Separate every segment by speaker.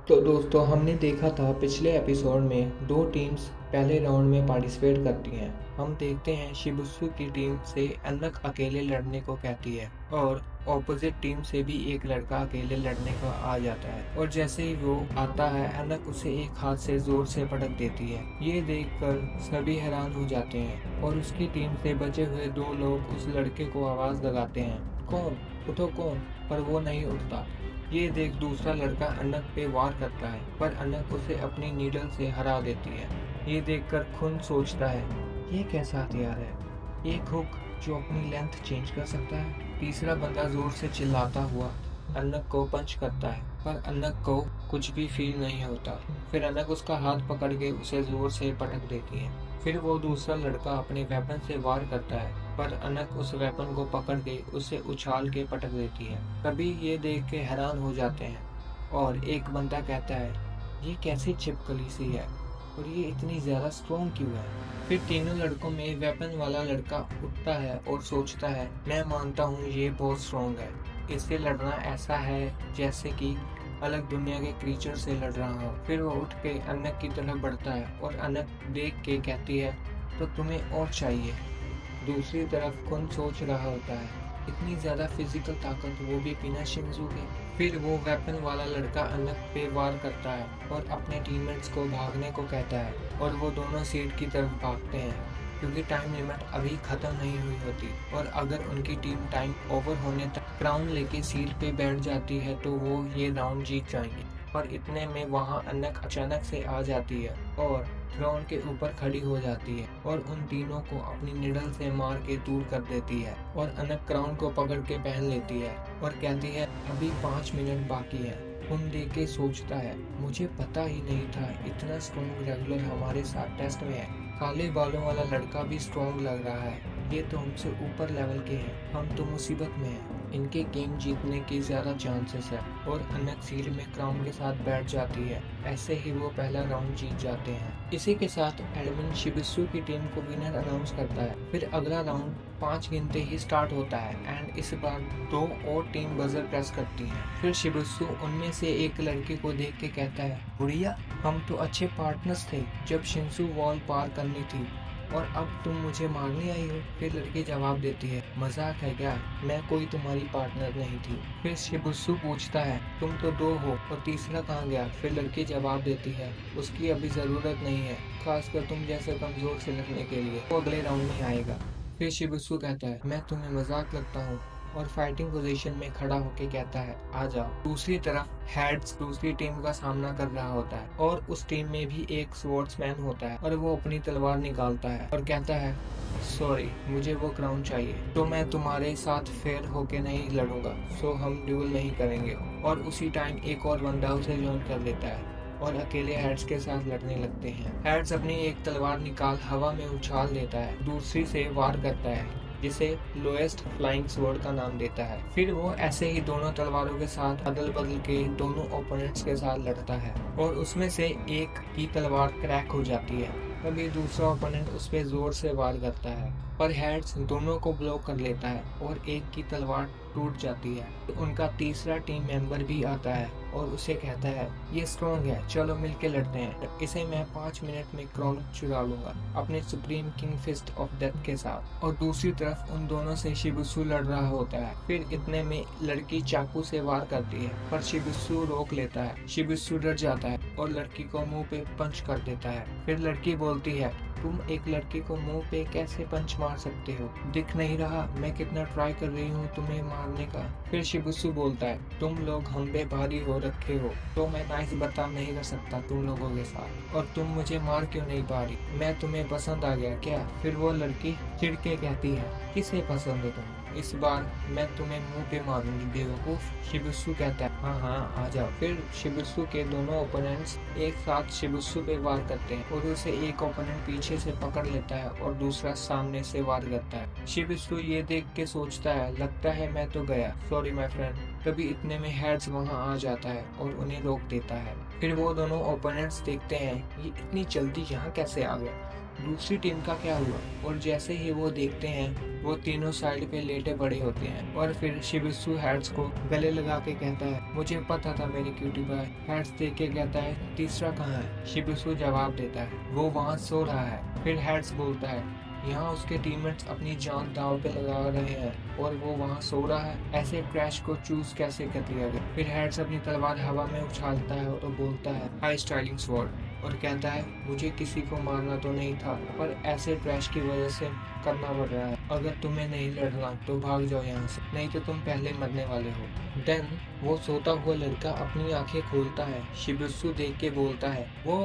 Speaker 1: तो दोस्तों हमने देखा था पिछले एपिसोड में दो टीम्स पहले राउंड में पार्टिसिपेट करती हैं। हम देखते हैं शिबुत्सु की टीम से अनक अकेले लड़ने को कहती है और ऑपोजिट टीम से भी एक लड़का अकेले लड़ने को आ जाता है और जैसे ही वो आता है अनक उसे एक हाथ से जोर से पटक देती है। ये देखकर सभी हैरान हो जाते हैं और उसकी टीम से बचे हुए दो लोग उस लड़के को आवाज लगाते हैं, कौन उठो कौन, पर वो नहीं उठता। ये देख दूसरा लड़का अनक पे वार करता है पर अनक उसे अपनी नीडल से हरा देती है। ये देखकर खुन सोचता है, ये कैसा हथियार है, एक हुक जो अपनी लेंथ चेंज कर सकता है। तीसरा बंदा जोर से चिल्लाता हुआ अनक को पंच करता है पर अनक को कुछ भी फील नहीं होता। फिर अनक उसका हाथ पकड़ के उसे जोर से पटक देती है। फिर वो दूसरा लड़का अपने वेपन से वार करता है पर अनक उस वेपन को पकड़ के उसे उछाल के पटक देती है। सभी ये देख के हैरान हो जाते हैं और एक बंदा कहता है, ये कैसी छिपकली सी है और ये इतनी ज्यादा स्ट्रॉन्ग क्यों है। फिर तीनों लड़कों में वेपन वाला लड़का उठता है और सोचता है, मैं मानता हूँ ये बहुत स्ट्रॉन्ग है, इससे लड़ना ऐसा है जैसे कि अलग दुनिया के क्रीचर से लड़ रहा हो। फिर वो उठ के अनक की तरफ बढ़ता है और अनक देख के कहती है, तो तुम्हें और चाहिए। दूसरी तरफ खुन सोच रहा होता है, इतनी ज्यादा फिजिकल ताकत, वो भी बिना शिंजू के। फिर वो वेपन वाला लड़का अनक पे वार करता है और अपने टीममेट्स को भागने को कहता है और वो दोनों सीट की तरफ भागते हैं क्योंकि टाइम लिमिट अभी खत्म नहीं हुई होती और अगर उनकी टीम टाइम ओवर होने तक क्राउन लेके सीट पे बैठ जाती है तो वो ये राउंड जीत जाएंगे। पर इतने में वहाँ अनक अचानक से आ जाती है और थ्रोन के ऊपर खड़ी हो जाती है और उन तीनों को अपनी निडल से मार के दूर कर देती है और अनक क्राउन को पकड़ के पहन लेती है और कहती है, अभी 5 मिनट बाकी है। खून देख के सोचता है, मुझे पता ही नहीं था इतना स्ट्रॉन्ग रेगुलर हमारे साथ टेस्ट में है। काले बालों वाला लड़का भी स्ट्रॉन्ग लग रहा है, ये तो हमसे ऊपर लेवल के हैं, हम तो मुसीबत में हैं, इनके गेम जीतने की ज्यादा चांसेस है। और अनक सीट में क्राउन के साथ बैठ जाती है। ऐसे ही वो पहला राउंड जीत जाते हैं। इसी के साथ एडमिन शिबित्सु की टीम को विनर अनाउंस करता है। फिर अगला राउंड 5 गिनते ही स्टार्ट होता है एंड इस बार 2 और टीम बजर प्रेस करती है। फिर शिबित्सु उनमें से एक लड़के को देख के कहता है, बुढ़िया हम तो अच्छे पार्टनर्स थे जब शिंसु वॉल पार करनी थी और अब तुम मुझे मारने आई हो। फिर लड़की जवाब देती है, मजाक है क्या, मैं कोई तुम्हारी पार्टनर नहीं थी। फिर शिबुत्सु पूछता है, तुम तो 2 हो और तीसरा कहाँ गया। फिर लड़की जवाब देती है, उसकी अभी जरूरत नहीं है, खासकर तुम जैसे कमजोर से लड़ने के लिए, वो अगले राउंड में आएगा। फिर शिबुत्सु कहता है, मैं तुम्हें मजाक लगता हूँ और फाइटिंग पोजीशन में खड़ा होके कहता है, आ जाओ। दूसरी तरफ हेड्स दूसरी टीम का सामना कर रहा होता है और उस टीम में भी एक स्वॉर्ड्समैन होता है और वो अपनी तलवार निकालता है और कहता है, सॉरी मुझे वो क्राउन चाहिए, तो मैं तुम्हारे साथ फेयर होके नहीं लड़ूंगा, सो हम ड्यूल नहीं करेंगे। और उसी टाइम एक और बंदा उसे ज्वाइन कर लेता है और अकेले हेड्स के साथ लड़ने लगते हैं। हेड्स अपनी एक तलवार निकाल हवा में उछाल देता है, दूसरी से वार करता है जिसे लोएस्ट फ्लाइंग स्वॉर्ड का नाम देता है। फिर वो ऐसे ही दोनों तलवारों के साथ अदल बदल के दोनों ओपोनेंट्स के साथ लड़ता है और उसमें से एक की तलवार क्रैक हो जाती है। तभी दूसरा ओपोनेंट उस पर जोर से वार करता है पर हेड्स दोनों को ब्लॉक कर लेता है और एक की तलवार टूट जाती है। तो उनका तीसरा टीम मेंबर भी आता है और उसे कहता है, ये स्ट्रॉन्ग है, चलो मिलके लड़ते हैं, इसे मैं 5 मिनट में क्राउन चुरा लूंगा अपने supreme king fist of death के साथ। और दूसरी तरफ उन दोनों से शिबुत्सु लड़ रहा होता है। फिर इतने में लड़की चाकू से वार करती है पर शिबुत्सु रोक लेता है। शिबुत्सु डर जाता है और लड़की को मुंह पे पंच कर देता है। फिर लड़की बोलती है, तुम एक लड़की को मुंह पे कैसे पंच मार सकते हो, दिख नहीं रहा मैं कितना ट्राई कर रही हूँ तुम्हें मारने का। फिर शिबुत्सु बोलता है, तुम लोग हम पे भारी हो रखे हो तो मैं नाइस बता नहीं कर सकता तुम लोगों के साथ, और तुम मुझे मार क्यों नहीं पा रही, मैं तुम्हें पसंद आ गया क्या। फिर वो लड़की चिढ़ के कहती है, किसे पसंद हो तुम, इस बार मैं तुम्हें मुंह पे मारूंगी बेवकूफ। शिबुत्सु कहता है, हाँ हाँ आ जाओ। फिर शिबुत्सु के दोनों ओपोनेंट्स एक साथ शिबुत्सु पे वार करते हैं और उसे एक ओपोनेंट पीछे से पकड़ लेता है और दूसरा सामने से वार करता है। शिबुत्सु ये देख के सोचता है, लगता है मैं तो गया, सॉरी माय फ्रेंड। तभी इतने में हेड्स वहाँ आ जाता है और उन्हें रोक देता है। फिर वो दोनों ओपोनेंट्स देखते हैं, ये इतनी जल्दी यहाँ कैसे आ गए। दूसरी टीम का क्या हुआ? और जैसे ही वो देखते हैं वो तीनों साइड पे लेटे पड़े होते हैं और फिर शिबुत्सु हेड्स को गले लगा के कहता है, मुझे पता था मेरी क्यूटी पाई। हेड्स देख के कहता है, तीसरा कहाँ है? शिबुत्सु जवाब देता है, वो वहाँ सो रहा है। फिर हेड्स बोलता है, यहाँ उसके टीममेट्स अपनी जान दांव पे लगा रहे हैं और वो वहाँ सो रहा है, ऐसे क्रैश को चूज कैसे कर लिया गया? फिर हेड्स अपनी तलवार हवा में उछालता है और बोलता है, हाई स्टाइलिंग स्वॉर्ड, और कहता है, मुझे किसी को मारना तो नहीं था, पर ऐसे क्रैश की वजह से करना पड़ रहा है। अगर तुम्हें नहीं लड़ना तो भाग जाओ यहाँ से, नहीं तो तुम पहले मरने वाले हो। देन वो सोता हुआ लड़का अपनी आंखें खोलता है। शिबुत्सु देख के बोलता है, वो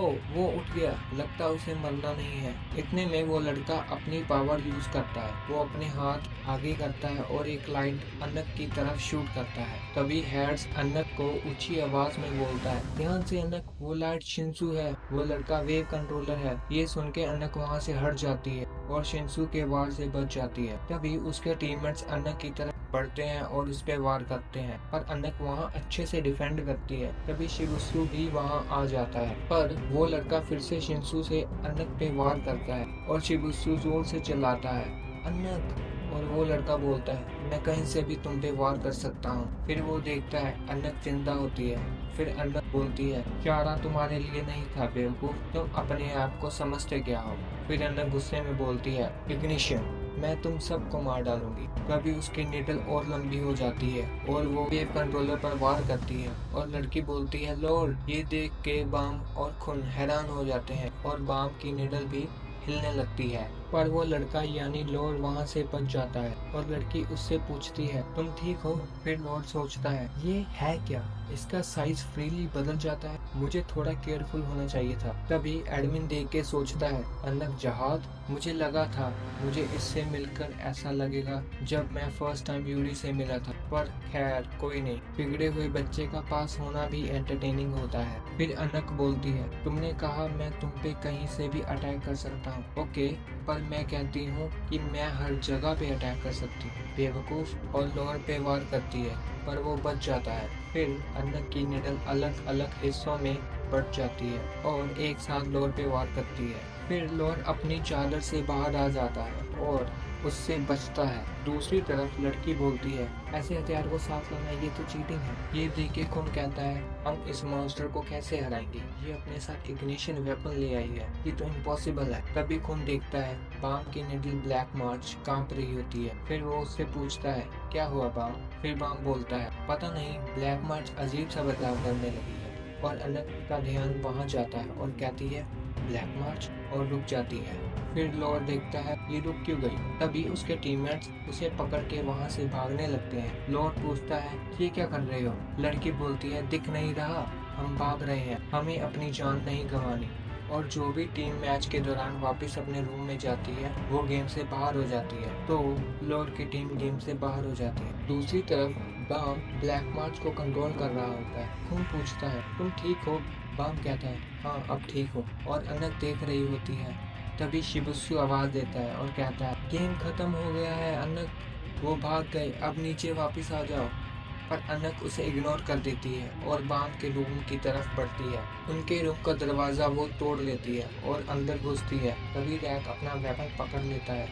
Speaker 1: उठ गया, लगता उसे मरना नहीं है। इतने में वो लड़का अपनी पावर यूज करता है। वो अपने हाथ आगे करता है और एक लाइट अनक की तरफ शूट करता है। तभी हेड्स अनक को ऊंची आवाज में बोलता है, ध्यान से अनक, वो लाइट शिंसू है, वो लड़का वेव कंट्रोलर है। ये सुन के अनक वहाँ से हट जाती है और शिंसू के वार से बच जाती है। तभी उसके टीममेट्स अनक की तरफ बढ़ते हैं और उस पे वार करते हैं, पर अनक वहाँ अच्छे से डिफेंड करती है। तभी शिबुत्सु भी वहाँ आ जाता है, पर वो लड़का फिर से शिंसू से अनक पे वार करता है और शिबुत्सु जोर से चिल्लाता है, अनक, और वो लड़का बोलता है, मैं कहीं से भी तुम पे वार कर सकता हूँ। फिर वो देखता है अनक जिंदा होती है। फिर अनक बोलती है, चारा तुम्हारे लिए नहीं था बेवकूफ, तुम अपने आप को समझते क्या हो? फिर अनक गुस्से में बोलती है, इग्निशन, मैं तुम सबको मार डालूंगी। कभी उसकी निडल और लंबी हो जाती है और वो वेव कंट्रोलर पर वार करती है और लड़की बोलती है, लॉर्ड। ये देख के बाम और खुन हैरान हो जाते हैं और बाम की निडल भी हिलने लगती है, पर वो लड़का यानी लॉर्ड वहाँ से बच जाता है और लड़की उससे पूछती है, तुम ठीक हो? फिर लॉर्ड सोचता है, ये है क्या? इसका साइज फ्रीली बदल जाता है, मुझे थोड़ा केयरफुल होना चाहिए था। तभी एडमिन देख के सोचता है, अनक जहाद, मुझे लगा था मुझे इससे मिलकर ऐसा लगेगा जब मैं फर्स्ट टाइम यूरी से मिला था, पर खैर कोई नहीं, बिगड़े हुए बच्चे का पास होना भी एंटरटेनिंग होता है। फिर अनक बोलती है, तुमने कहा मैं तुम पे कहीं से भी अटैक कर सकता हूँ, ओके, पर मैं कहती हूँ कि मैं हर जगह पे अटैक कर सकती हूँ बेवकूफ, और लॉर्ड पे वार करती है, पर वो बच जाता है। फिर अनक की निडल अलग अलग हिस्सों में बढ़ जाती है और एक साथ लॉर्ड पे वार करती है। फिर लॉर्ड अपनी चादर से बाहर आ जाता है और उससे बचता है। दूसरी तरफ लड़की बोलती है, ऐसे हथियार को साथ लाना ये तो चीटिंग है। ये देख के खून कहता है, हम इस मॉन्स्टर को कैसे हराएंगे? ये अपने साथ इग्निशन वेपन ले आई है, ये तो इम्पॉसिबल है। तभी खून देखता है बाम की निडल ब्लैक मार्च कांप रही होती है। फिर वो उससे पूछता है, क्या हुआ बाम? फिर बाम बोलता है, पता नहीं, ब्लैक मार्च अजीब सा बदलाव करने लगी है। और अनक का ध्यान वहाँ जाता है और कहती है, ब्लैक मार्च, और रुक जाती है। फिर लॉर्ड देखता है ये रुक क्यों गई। तभी उसके टीममेट्स उसे पकड़ के वहाँ से भागने लगते हैं। लॉर्ड पूछता है, ये क्या कर रहे हो? लड़की बोलती है, दिख नहीं रहा, हम भाग रहे हैं, हमें अपनी जान नहीं गंवानी। और जो भी टीम मैच के दौरान वापस अपने रूम में जाती है वो गेम से बाहर हो जाती है, तो लॉर्ड की टीम गेम से बाहर हो जाती है। दूसरी तरफ बाम ब्लैक मार्च को कंट्रोल कर रहा होता है। खून पूछता है, तुम ठीक हो? बाम कहता है, हाँ अब ठीक हो। और अनक देख रही होती है। तभी शिबुत्सु आवाज देता है और कहता है, गेम खत्म हो गया है अनक, वो भाग गए, अब नीचे वापस आ जाओ। पर अनक उसे इग्नोर कर देती है और बाम के रूम की तरफ बढ़ती है। उनके रूम का दरवाजा वो तोड़ लेती है और अंदर घुसती है। तभी रैक अपना वेपन पकड़ लेता है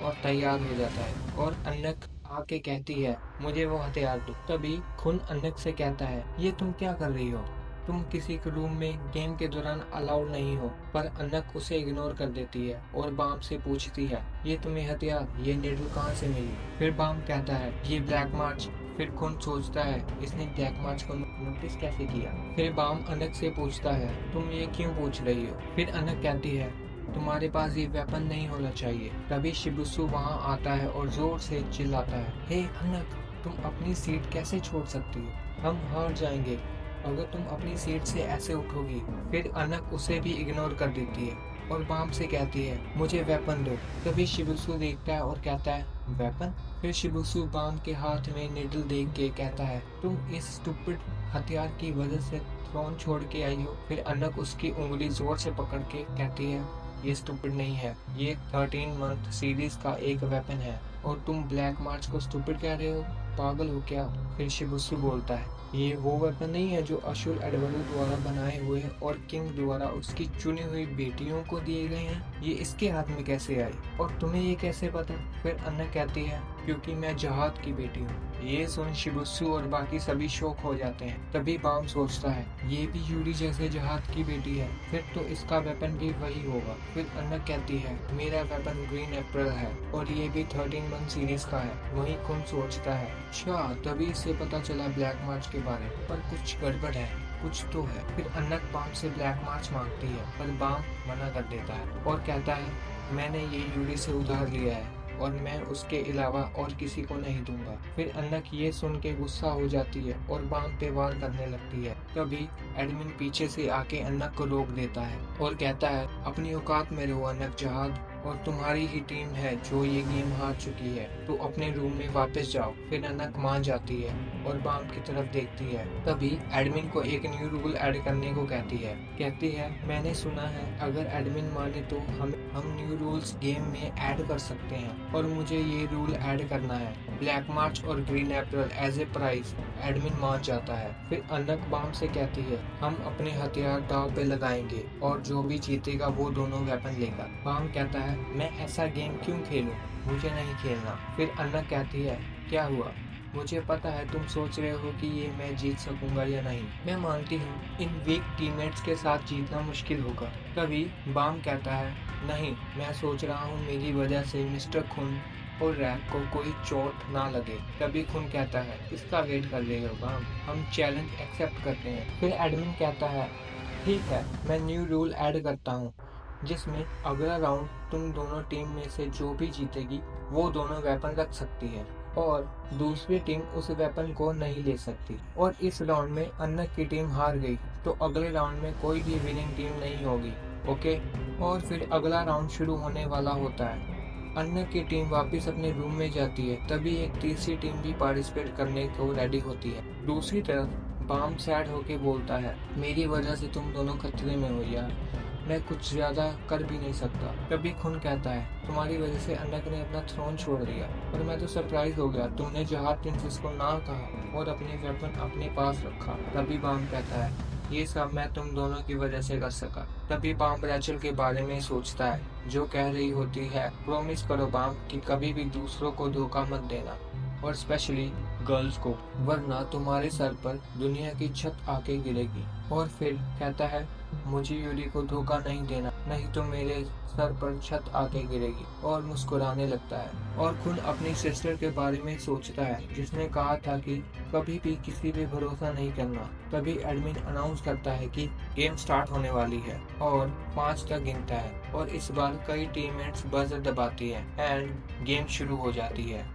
Speaker 1: और तैयार हो जाता है और अनक आके कहती है, मुझे वो हथियार दो। तभी खून अनक से कहता है, ये तुम क्या कर रही हो? तुम किसी के रूम में गेम के दौरान अलाउड नहीं हो। पर अनक उसे इग्नोर कर देती है और बाम से पूछती है, ये तुम्हें हथियार, ये नीडल कहाँ से मिली? फिर बाम कहता है, ये ब्लैक मार्च। फिर खून सोचता है, इसने ब्लैक मार्च को नोटिस कैसे किया? फिर बाम अनक से पूछता है, तुम ये क्यों पूछ रही हो? फिर अनक कहती है, तुम्हारे पास ये वेपन नहीं होना चाहिए। तभी शिबुत्सु वहाँ आता है और जोर से चिल्लाता है, हे अनक, तुम अपनी सीट कैसे छोड़ सकती हो? हम हार जाएंगे अगर तुम अपनी सीट से ऐसे उठोगी। फिर अनक उसे भी इग्नोर कर देती है और बाम से कहती है, मुझे वेपन दो। तभी शिबुत्सु देखता है और कहता है, वेपन? फिर शिबुत्सु बाम के हाथ में निडल देख के कहता है, तुम इस स्टूपिड हथियार की वजह से थ्रोन छोड़ के आई हो। फिर अनक उसकी उंगली जोर से पकड़ के कहती है, ये स्टूपिड नहीं है, ये 13 मंथ सीरीज का एक वेपन है और तुम ब्लैक मार्च को स्टूपिड कह रहे हो? पागल हो क्या? फिर शिबुत्सु बोलता है, ये वो वेपन नहीं है जो अशुल एडवर्डो द्वारा बनाए हुए और किंग द्वारा उसकी चुनी हुई बेटियों को दिए गए हैं। ये इसके हाथ में कैसे आई और तुम्हें ये कैसे पता? फिर अन्ना कहती है क्योंकि मैं जहाद की बेटी हूँ। ये सुन शिबुत्सु और बाकी सभी शौक हो जाते हैं। तभी बाम सोचता है ये भी यूरी जैसे जहाद की बेटी है, फिर तो इसका वेपन भी वही होगा। फिर अन्ना कहती है मेरा वेपन ग्रीन अप्रैल है और ये भी 13 मंथ सीरीज का है। वही खुन सोचता है अच्छा तभी इसे पता चला ब्लैक मार्च के बारे में, पर कुछ गड़बड़ है, कुछ तो है। फिर अन्नक बाम से ब्लैक मार्च मांगती है पर बाम मना कर देता है और कहता है मैंने ये यूरी से उधार लिया है और मैं उसके अलावा और किसी को नहीं दूंगा। फिर अन्नक ये सुन के गुस्सा हो जाती है और बाम पे वार करने लगती है। तभी एडमिन पीछे से आके अन्नक को रोक देता है और कहता है अपनी औकात में रहो अन्नक जहाद, और तुम्हारी ही टीम है जो ये गेम हार चुकी है, तो अपने रूम में वापस जाओ। फिर अन्नक मान जाती है और बाम की तरफ देखती है। तभी एडमिन को एक न्यू रूल ऐड करने को कहती है मैंने सुना है अगर एडमिन माने तो हम न्यू रूल्स गेम में ऐड कर सकते हैं और मुझे ये रूल ऐड करना है, ब्लैक मार्च और green April as a prize. Admin मान जाता है। फिर अन्नक बाम से कहती है हम अपने हथियार दांव पे लगाएंगे और जो भी जीतेगा वो दोनों वेपन लेगा। बाम कहता है मैं ऐसा गेम क्यों खेलूं, मुझे नहीं खेलना। फिर अन्नक कहती है क्या हुआ, मुझे पता है तुम सोच रहे हो कि ये मैं जीत सकूंगा या नहीं। मैं मानती हूँ इन वीक टीममेट्स के साथ जीतना मुश्किल होगा। तभी बाम कहता है नहीं, मैं सोच रहा हूँ मेरी वजह से मिस्टर खुन और रैक को कोई चोट ना लगे। तभी खुन कहता है इसका वेट कर लेगा बाम, हम चैलेंज एक्सेप्ट करते हैं। फिर एडमिन कहता है ठीक है, मैं न्यू रूल ऐड करता हूँ जिसमें अगला राउंड तुम दोनों टीम में से जो भी जीतेगी वो दोनों वेपन रख सकती है और दूसरी टीम उस वेपन को नहीं ले सकती। और इस राउंड में अन्नक की टीम हार गई तो अगले राउंड में कोई भी विनिंग टीम नहीं होगी। ओके, और फिर अगला राउंड शुरू होने वाला होता है। अन्नक की टीम वापस अपने रूम में जाती है। तभी एक तीसरी टीम भी पार्टिसिपेट करने को रेडी होती है। दूसरी तरफ बाम सैड होके बोलता है मेरी वजह से तुम दोनों खतरे में हो यार, मैं कुछ ज्यादा कर भी नहीं सकता। तभी खुन कहता है तुम्हारी वजह से अन्नक ने अपना थ्रोन छोड़ दिया और मैं तो सरप्राइज हो गया, तुमने जहाद प्रिंसेस को ना कहा और अपने वेपन अपने पास रखा। तभी बाम कहता है ये सब मैं तुम दोनों की वजह से कर सका। तभी बाम रैचल के बारे में सोचता है जो कह रही होती है प्रॉमिस करो बाम कि कभी भी दूसरों को धोखा मत देना और स्पेशली गर्ल्स को, वरना तुम्हारे सर पर दुनिया की छत आके गिरेगी। और फिर कहता है मुझे यूरी को धोखा नहीं देना, नहीं तो मेरे सर पर छत आके गिरेगी, और मुस्कुराने लगता है। और खुद अपनी सिस्टर के बारे में सोचता है जिसने कहा था कि कभी भी किसी पे भरोसा नहीं करना। तभी एडमिन अनाउंस करता है कि गेम स्टार्ट होने वाली है और 5 तक गिनता है और इस बार कई टीममेट्स बजर दबाती है एंड गेम शुरू हो जाती है।